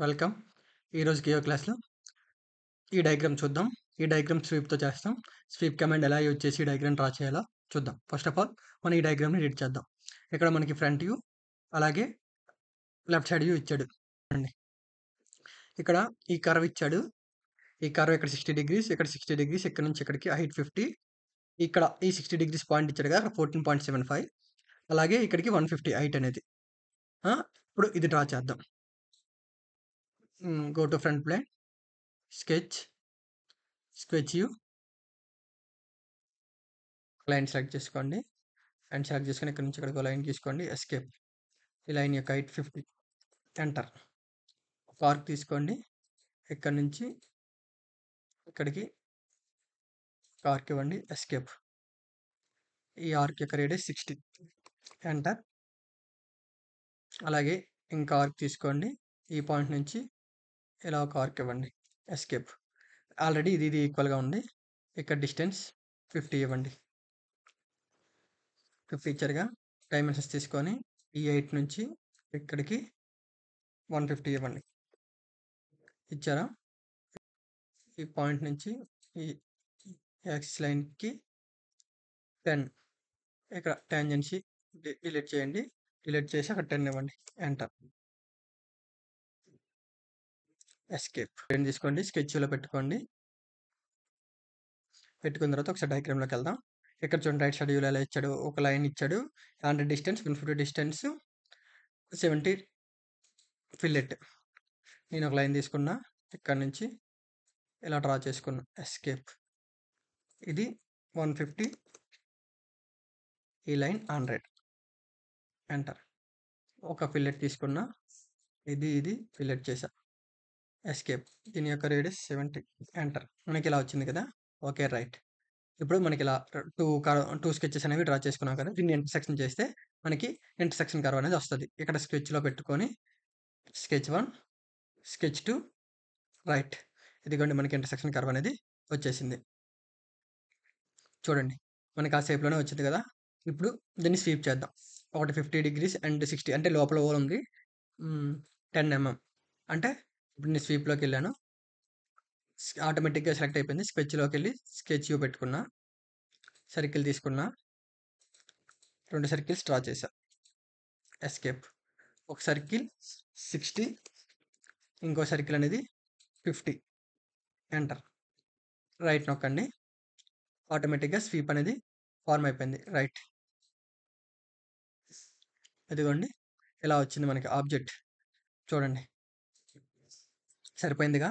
Welcome. ఈరోజు గియో క్లాస్‌లో ఈ డయాగ్రామ్ చూద్దాం. ఈ డయాగ్రామ్ స్వీప్‌తో చేస్తాం. స్వీప్ కమాండ్ ఎలా యూజ్ చేసి ఈ డయాగ్రామ్ డ్రా చేయాలో చూద్దాం. ఫస్ట్ ఆఫ్ ఆల్ మనం ఈ డయాగ్రామ్‌ని రీడ్ చేద్దాం. ఇక్కడ మనకి ఫ్రంట్ వ్యూ అలాగే లెఫ్ట్ సైడ్ వ్యూ ఇచ్చాడు. చూడండి. ఇక్కడ ఈ కర్వ్ ఇచ్చాడు. ఈ కర్వ్ ఇక్కడ 60 డిగ్రీస్, ఇక్కడ 60 డిగ్రీస్, ఇక్కడ నుంచి ఇక్కడికి హైట్ 50. ఇక్కడ ఈ 60 డిగ్రీస్ పాయింట్ ఇచ్చాడు కదా! అక్కడ 14.75 అలాగే ఇక్కడికి 150 హైట్ అనేది. ఇప్పుడు ఇది డ్రా చేద్దాం. Go to front plane, sketch view, line select చేసుకోండి. అండ్ సెలెక్ట్ చేసుకొని ఇక్కడ నుంచి ఇక్కడికి లైన్ తీసుకోండి. ఎస్కేప్. ఈ లైన్ యొక్క హైట్ 50. ఎంటర్. ఒక ఆర్క్ తీసుకోండి. ఇక్కడ నుంచి ఇక్కడికి ఒక ఆర్క్ ఇవ్వండి. ఎస్కేప్. ఈ ఆర్క్ యొక్క రేడియస్ 60. ఎంటర్. అలాగే ఇంకా ఆర్క్ తీసుకోండి. ఈ పాయింట్ నుంచి ఇలా ఒక ఆర్క్ ఇవ్వండి. ఎస్కేప్. ఆల్రెడీ ఇది ఈక్వల్గా ఉంది. ఇక్కడ డిస్టెన్స్ 50 ఇవ్వండి. 50 ఇచ్చారుగా. డైమెన్షన్స్ తీసుకొని ఈ 8 నుంచి ఇక్కడికి 150 ఇవ్వండి. ఇచ్చారా? ఈ పాయింట్ నుంచి ఈ యాక్సిస్ లైన్కి 10. ఇక్కడ టాంజెన్సీ డిలీట్ చేయండి. డిలీట్ చేసి అక్కడ 10 ఇవ్వండి. ఎంటర్. ఎస్కేప్. పెన్ తీసుకోండి. స్కెచ్లో పెట్టుకోండి. పెట్టుకున్న తర్వాత ఒకసారి డయాగ్రామ్లోకి వెళ్దాం. ఇక్కడ చూడండి రైట్ సైడ్ వ్యూలో ఎలా ఇచ్చాడు. ఒక లైన్ ఇచ్చాడు. 100 డిస్టెన్స్, 150 డిస్టెన్స్, 70 ఫిల్లెట్. నేను ఒక లైన్ తీసుకున్నా. ఇక్కడ నుంచి ఇలా డ్రా చేసుకున్నా. ఎస్కేప్. ఇది 150. ఈ లైన్ 100. ఎంటర్. ఒక ఫిల్లెట్ తీసుకున్నా. ఇది ఫిల్లెట్ చేసా. ఎస్కేప్. దీని యొక్క రేడియస్ 70. ఎంటర్. మనకి ఇలా వచ్చింది కదా. Okay, right. ఇప్పుడు మనకి ఇలా టూ స్కెచెస్ అనేవి డ్రా చేసుకున్నాం కదా. దీన్ని ఇంటర్సెక్షన్ చేస్తే మనకి ఇంటర్సెక్షన్ కర్వ్ అనేది వస్తుంది. ఇక్కడ స్కెచ్లో పెట్టుకొని స్కెచ్ 1, స్కెచ్ 2, రైట్. ఇదిగోండి మనకి ఇంటర్సెక్షన్ కర్వ్ అనేది వచ్చేసింది. చూడండి మనకి ఆ షేప్లోనే వచ్చింది కదా. ఇప్పుడు దీన్ని స్వీప్ చేద్దాం. ఒకటి 50 డిగ్రీస్ అండ్ 60 అంటే లోపల హోల్ ఉంది. 10 mm అంటే ఇప్పుడు నేను స్వీప్లోకి వెళ్ళాను. ఆటోమేటిక్గా సెలెక్ట్ అయిపోయింది. స్కెచ్లోకి వెళ్ళి స్కెచ్ యూ పెట్టుకున్నా. సర్కిల్ తీసుకున్నా. 2 సర్కిల్స్ డ్రా చేశా. ఎస్కేప్. ఒక సర్కిల్ 60, ఇంకో సర్కిల్ అనేది 50. ఎంటర్. రైట్ నొక్కండి. ఆటోమేటిక్గా స్వీప్ అనేది ఫార్మ్ అయిపోయింది. రైట్. ఇదిగోండి ఇలా వచ్చింది మనకి ఆబ్జెక్ట్. చూడండి సరిపోయిందిగా.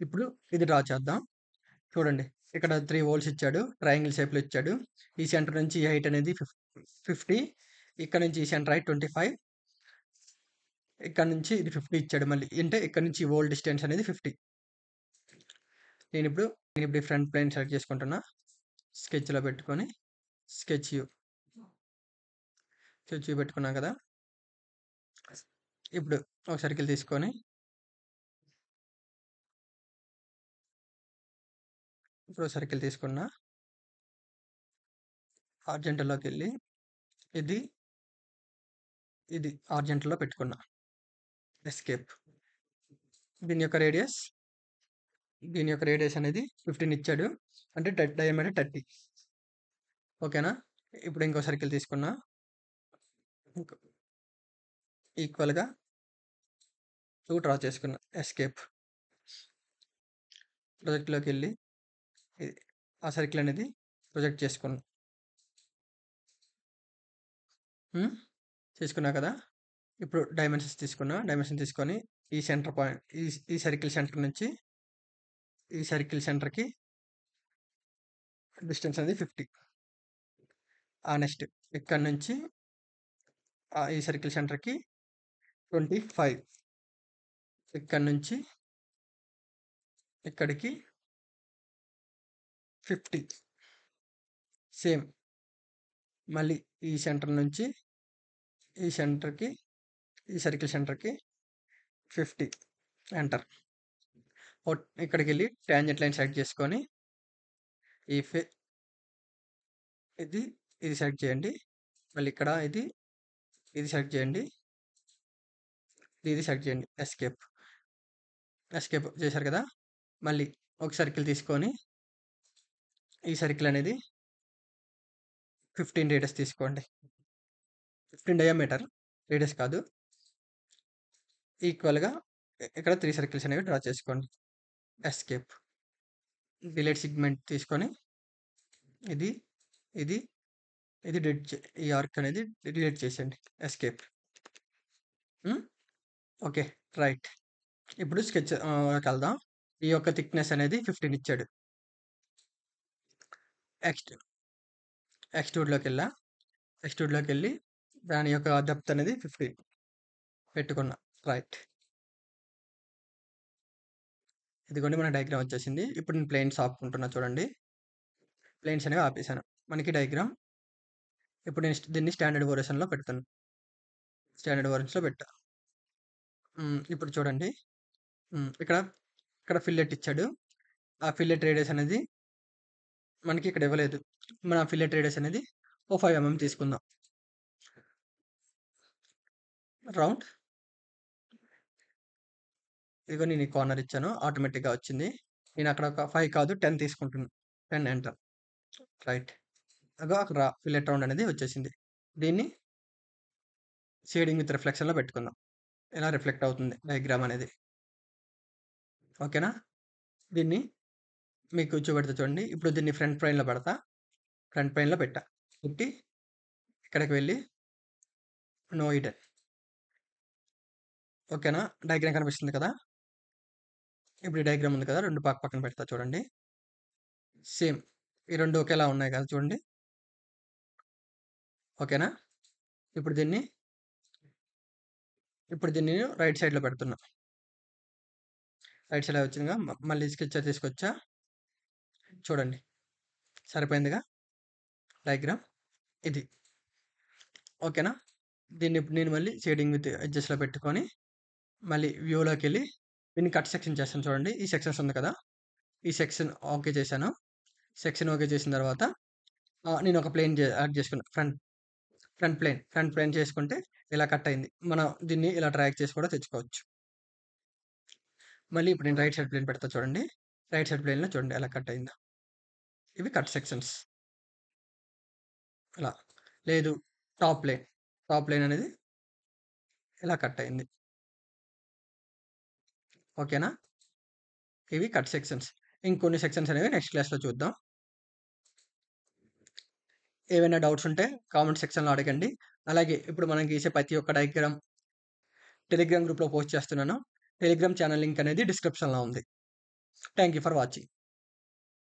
ఇప్పుడు ఇది డ్రా చేద్దాం. చూడండి ఇక్కడ 3 హోల్స్ ఇచ్చాడు. ట్రయాంగిల్ షేప్లో ఇచ్చాడు. ఈ సెంటర్ నుంచి ఈ హైట్ అనేది 50. ఇక్కడ నుంచి ఈ సెంటర్ హైట్ 25. ఇక్కడ నుంచి ఇది 50 ఇచ్చాడు మళ్ళీ. అంటే ఇక్కడ నుంచి ఈ హోల్ డిస్టెన్స్ అనేది 50. నేను ఇప్పుడు ఫ్రంట్ ప్లేన్ సెలెక్ట్ చేసుకుంటున్నా. స్కెచ్లో పెట్టుకొని స్కెచ్ యూ పెట్టుకున్నాం కదా. ఇప్పుడు ఒక సర్కిల్ తీసుకొని ఇప్పుడు సర్కిల్ తీసుకున్నా. ఆర్జెంటల్లోకి వెళ్ళి ఇది ఆర్జెంటల్లో పెట్టుకున్నా. ఎస్కేప్. దీని యొక్క రేడియస్ అనేది 15 ఇచ్చాడు. అంటే డయామీటర్ 30. ఓకేనా. ఇప్పుడు ఇంకో సర్కిల్ తీసుకున్నా. ఈక్వల్గా 2 డ్రా చేసుకున్నా. ఎస్కేప్. ప్రొజెక్ట్లోకి వెళ్ళి ఆ సర్కిల్ అనేది ప్రొజెక్ట్ చేసుకున్నా. చేసుకున్నా కదా. ఇప్పుడు డైమెన్షన్స్ తీసుకొని ఈ సెంటర్ పాయింట్ ఈ సర్కిల్ సెంటర్ నుంచి ఈ సర్కిల్ సెంటర్కి డిస్టెన్స్ అనేది 50. నెక్స్ట్ ఇక్కడ నుంచి ఈ సర్కిల్ సెంటర్కి 25. ఇక్కడ నుంచి ఇక్కడికి 50. సేమ్ మళ్ళీ ఈ సెంటర్ నుంచి ఈ సెంటర్కి ఈ సర్కిల్ సెంటర్కి 50. ఎంటర్. ఇక్కడికి వెళ్ళి టాంజెంట్ లైన్ సెలెక్ట్ చేసుకొని ఇది సెలెక్ట్ చేయండి. మళ్ళీ ఇక్కడ ఇది సెలెక్ట్ చేయండి. ఇది సెలెక్ట్ చేయండి. ఎస్కేప్. ఎస్కేప్ చేశారు కదా! మళ్ళీ ఒక సర్కిల్ తీసుకొని ఈ సర్కిల్ అనేది 15 రేడియస్ తీసుకోండి. 15 డయామీటర్ రేడియస్ కాదు. ఈక్వల్‌గా ఇక్కడ 3 సర్కిల్స్ అనేవి డ్రా చేసుకోండి. ఎస్కేప్. డిలీట్ సెగ్మెంట్ తీసుకొని ఇది, ఇది, ఇది ఈ ఆర్క్ అనేది డిలీట్ చేసేయండి. ఎస్కేప్. ఓకే. రైట్. ఇప్పుడు స్కెచ్ వెళ్దాం. ఈ యొక్క థిక్‌నెస్ అనేది 15 ఇచ్చాడు. ఎక్స్ట్ ఎక్స్‌ట్రూడ్‌లోకెళ్ళా. ఎక్స్‌ట్రూడ్‌లోకెళ్ళి దాని యొక్క డెప్త్ అనేది 15 పెట్టుకున్నా. రైట్. ఇదిగోండి మన డయాగ్రామ్ వచ్చేసింది. ఇప్పుడు నేను ప్లేన్స్ ఆపుకుంటున్నా చూడండి. ప్లేన్స్ అనేవి ఆపేసాను. మనకి డయాగ్రామ్ ఇప్పుడు నేను దీన్ని స్టాండర్డ్ వెర్షన్‌లో పెడతాను. స్టాండర్డ్ వెర్షన్స్‌లో పెట్టా. ఇప్పుడు చూడండి. ఇక్కడ, ఇక్కడ ఫిల్లెట్ ఇచ్చాడు. ఆ ఫిల్లెట్ రేడియస్ అనేది మనకి ఇక్కడ ఇవ్వలేదు. మన ఫిల్లెట్ రేడియస్ అనేది ఓ 5 ఎంఎం తీసుకుందాం. రౌండ్. ఇదిగో నేను ఈ కార్నర్ ఇచ్చాను. ఆటోమేటిక్‌గా వచ్చింది. నేను అక్కడ ఒక 5 కాదు 10 తీసుకుంటున్నా. 10 ఎంటర్. రైట్. అగో అక్కడ ఫిల్లెట్ రౌండ్ అనేది వచ్చేసింది. దీన్ని షేడింగ్ విత్ రిఫ్లెక్షన్‌లో పెట్టుకుందాం. ఇలా రిఫ్లెక్ట్ అవుతుంది డయాగ్రామ్ అనేది. ఓకేనా? దీన్ని మీకు చూపెడతా చూడండి. ఇప్పుడు దీన్ని ఫ్రంట్ ప్లేన్‌లో పెడతా. ఫ్రంట్ ప్లేన్‌లో పెట్టా. పెట్టి ఇక్కడికి వెళ్ళి నో హిడెన్. ఓకేనా? డయాగ్రామ్ కనిపిస్తుంది కదా! ఇప్పుడు ఈ డయాగ్రామ్ ఉంది కదా! 2 పక్కన పెడతా చూడండి. సేమ్. ఈ 2 ఒకేలా ఉన్నాయి కదా! చూడండి. ఓకేనా? ఇప్పుడు దీన్ని నేను రైట్ సైడ్‌లో పెడుతున్నా. రైట్ సైడ్‌లో వచ్చిందిగా. మళ్ళీ స్కెచర్ తీసుకొచ్చా. చూడండి. సరిపోయిందిగా డయాగ్రామ్. ఇది. ఓకేనా? దీన్ని ఇప్పుడు నేను మళ్ళీ షేడింగ్ విత్ ఎడ్జెస్‌లో పెట్టుకొని మళ్ళీ వ్యూలోకెళ్ళి దీన్ని కట్ సెక్షన్ చేస్తాను చూడండి. ఈ సెక్షన్స్ ఉంది కదా! ఈ సెక్షన్ ఓకే చేశాను. సెక్షన్ ఓకే చేసిన తర్వాత నేను ఒక ప్లేన్ యాడ్ చేసుకున్నా. ఫ్రంట్ ప్లేన్ చేసుకుంటే ఇలా కట్ అయింది. మనం దీన్ని ఇలా డ్రాగ్ చేసి కూడా తెచ్చుకోవచ్చు. మళ్ళీ ఇప్పుడు నేను రైట్ సైడ్ ప్లేన్ పెడతా చూడండి. రైట్ సైడ్ ప్లేన్‌లో చూడండి ఎలా కట్ అయిందో. ఇవి కట్ సెక్షన్స్. ఇలా. లేదు టాప్ ప్లేన్ అనేది ఇలా కట్ అయింది. ఓకేనా? ఇవి కట్ సెక్షన్స్. ఇంకొన్ని సెక్షన్స్ అనేవి నెక్స్ట్ క్లాస్‌లో చూద్దాం. ఏవైనా డౌట్స్ ఉంటే కామెంట్ సెక్షన్‌లో అడగండి. అలాగే ఇప్పుడు మనం గీసే ప్రతి ఒక్క డయాగ్రామ్ టెలిగ్రామ్ గ్రూప్‌లో పోస్ట్ చేస్తున్నాను. టెలిగ్రామ్ ఛానల్ లింక్ అనేది డిస్క్రిప్షన్‌లో ఉంది. Thank you for watching.